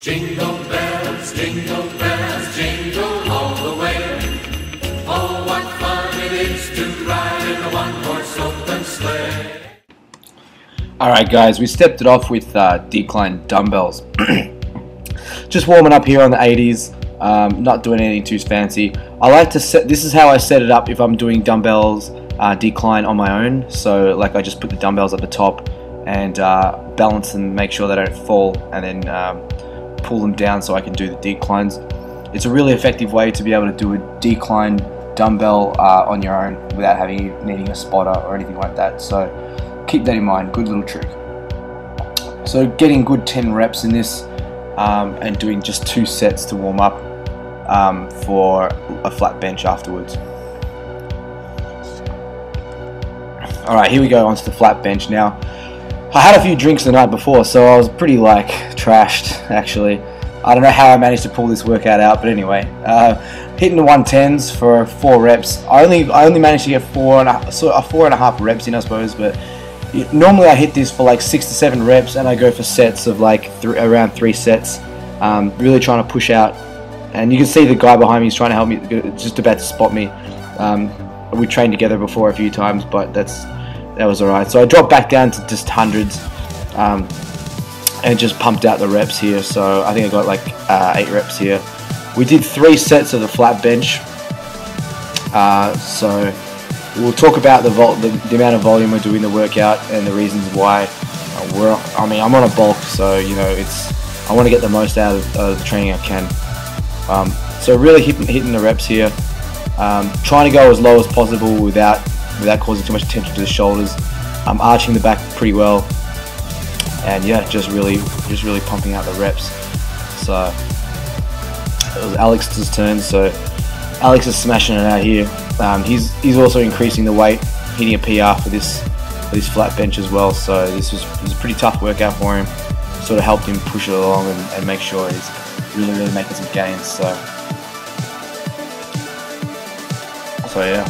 jingle bells, jingle all the way. Oh, what fun it is to ride in a one-horse open sleigh. Alright guys, we stepped it off with decline dumbbells. Just warming up here on the 80s, not doing anything too fancy. I like to set, this is how I set it up if I'm doing dumbbells decline on my own. So like I just put the dumbbells at the top and balance them, make sure they don't fall, and then pull them down so I can do the declines. It's a really effective way to be able to do a decline dumbbell on your own without needing a spotter or anything like that. So keep that in mind, good little trick. So getting good 10 reps in this and doing just 2 sets to warm up for a flat bench afterwards. Alright, here we go onto the flat bench now. I had a few drinks the night before, so I was pretty like trashed actually. I don't know how I managed to pull this workout out, but anyway, hitting the 110s for 4 reps. I only managed to get 4.5 reps in, I suppose, but normally I hit this for like 6 to 7 reps, and I go for sets of like around 3 sets. Really trying to push out, and you can see the guy behind me is trying to help me, just about to spot me. We trained together before a few times, but that was alright. So I dropped back down to just hundreds and just pumped out the reps here. So I think I got like 8 reps here. We did 3 sets of the flat bench. So we'll talk about the amount of volume we're doing the workout and the reasons why. I'm on a bulk, so you know I want to get the most out of the training I can. So really hitting the reps here. Trying to go as low as possible without causing too much tension to the shoulders. I'm arching the back pretty well, and yeah, just really pumping out the reps. So it was Alex's turn. So Alex is smashing it out here. He's also increasing the weight, hitting a PR for this flat bench as well. So this was a pretty tough workout for him. Sort of helped him push it along and make sure he's really making some gains. So yeah.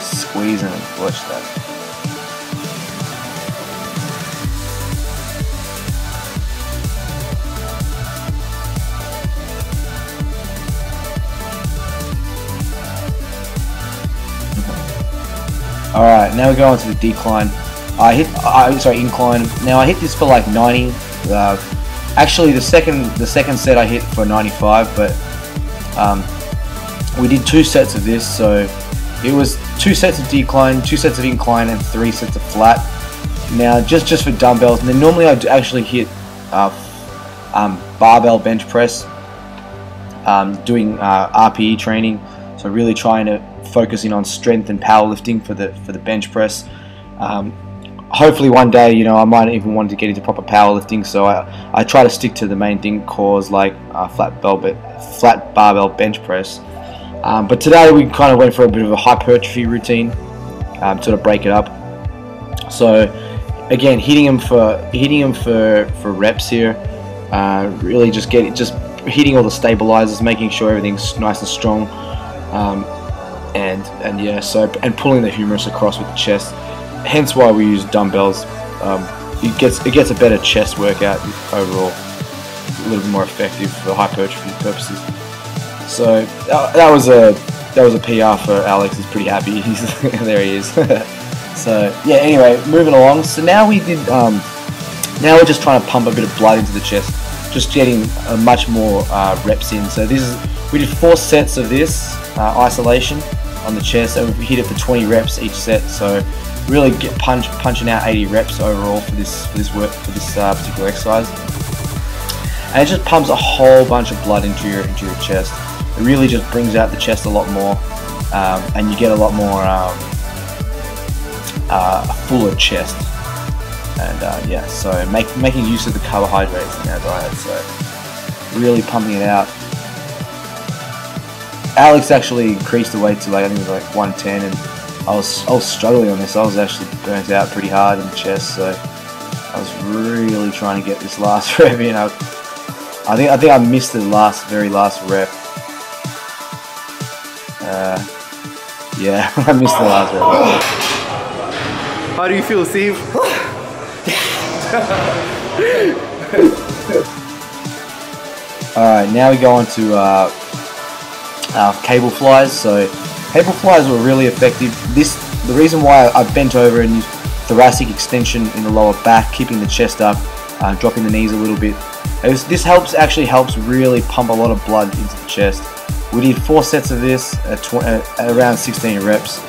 Squeezing and push that. Alright, now we go on to the decline. Incline. Now I hit this for like 90. Actually, the second set I hit for 95, but we did 2 sets of this, so it was 2 sets of decline, 2 sets of incline, and 3 sets of flat. Now, just for dumbbells, and then normally I actually hit barbell bench press, doing RPE training. So really trying to focus in on strength and powerlifting for the bench press. Hopefully one day, you know, I might even want to get into proper powerlifting. So I try to stick to the main thing, cause like flat barbell bench press. But today we kind of went for a bit of a hypertrophy routine, sort of break it up. So again, hitting them for reps here. Really just hitting all the stabilizers, making sure everything's nice and strong, and yeah, and pulling the humerus across with the chest. Hence why we use dumbbells. It gets a better chest workout overall, a little bit more effective for hypertrophy purposes. So that was a PR for Alex. He's pretty happy. There he is. So yeah. Anyway, moving along. So now we did. Now we're just trying to pump a bit of blood into the chest, just getting much more reps in. So we did 4 sets of this isolation on the chest, and we hit it for 20 reps each set. So really punching out 80 reps overall for this particular exercise. And it just pumps a whole bunch of blood into your chest. It really just brings out the chest a lot more, and you get a lot more fuller chest. And yeah, so making use of the carbohydrates in our diet. So really pumping it out. Alex actually increased the weight to like, I think it was like 110, and I was struggling on this. I was actually burnt out pretty hard in the chest, so I was really trying to get this last rep in. I think I missed the very last rep. Yeah, I missed the last rep. How do you feel, Steve? Alright, now we go on to cable flies. So cable flies were really effective. The reason why I bent over and used thoracic extension in the lower back, keeping the chest up, dropping the knees a little bit. This actually helps really pump a lot of blood into the chest. We did 4 sets of this at around 16 reps.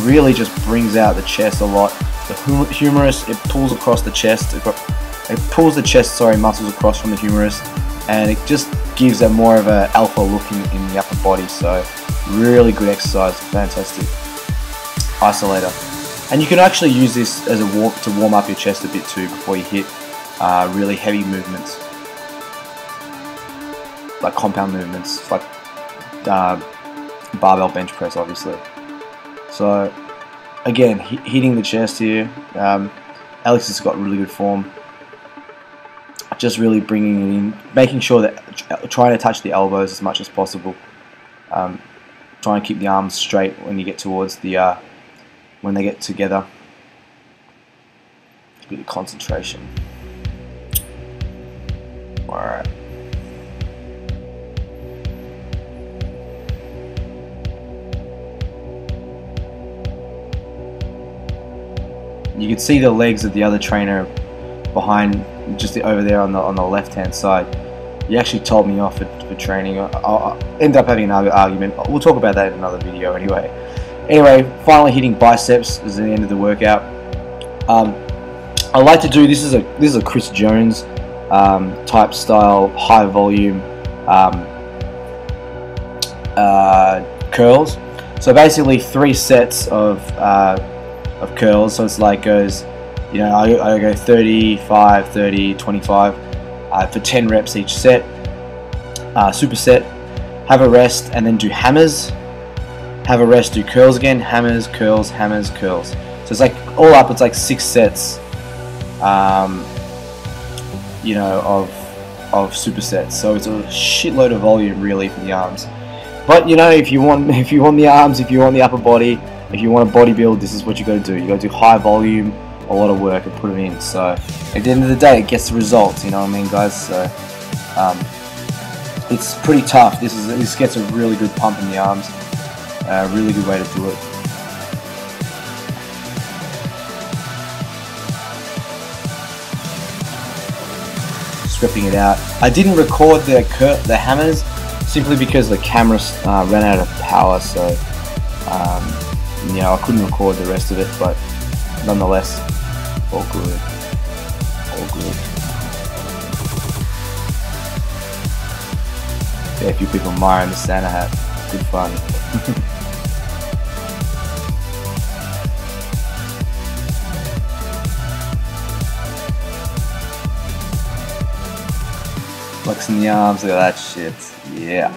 Really just brings out the chest a lot. The humerus, it pulls across the chest. It pulls the chest, muscles across from the humerus, and it just gives a more of a alpha look in the upper body. So really good exercise, fantastic isolator. And you can actually use this as to warm up your chest a bit too before you hit really heavy movements, like compound movements, like barbell bench press, obviously. So again, hitting the chest here. Alex has got really good form. Just really bringing it in, making sure that trying to touch the elbows as much as possible. Trying to keep the arms straight when you get towards the when they get together. A bit of concentration. All right. You can see the legs of the other trainer behind, just over there on the left hand side. He actually told me off for training. I'll end up having another argument. We'll talk about that in another video anyway. Anyway, finally hitting biceps is the end of the workout. I like to do this is a Chris Jones type style, high volume curls. So basically 3 sets of curls. So it's like goes, you know, I go 35, 30, 25 for 10 reps each set. Superset, have a rest, and then do hammers. Have a rest, do curls again, hammers, curls, hammers, curls. So it's like all up, it's like 6 sets, you know, of supersets. So it's a shitload of volume really for the arms. But you know, if you want the arms, if you want the upper body, if you want to bodybuild, this is what you got to do. You got to do high volume, a lot of work, and put it in. So at the end of the day, it gets the results. You know what I mean, guys? So it's pretty tough. This gets a really good pump in the arms. Really good way to do it. Stripping it out. I didn't record the hammers simply because the camera ran out of power, so you know, I couldn't record the rest of it, but nonetheless, all good. All good. Yeah, a few people admiring the Santa hat. Good fun. Flexing the arms, look at that shit. Yeah.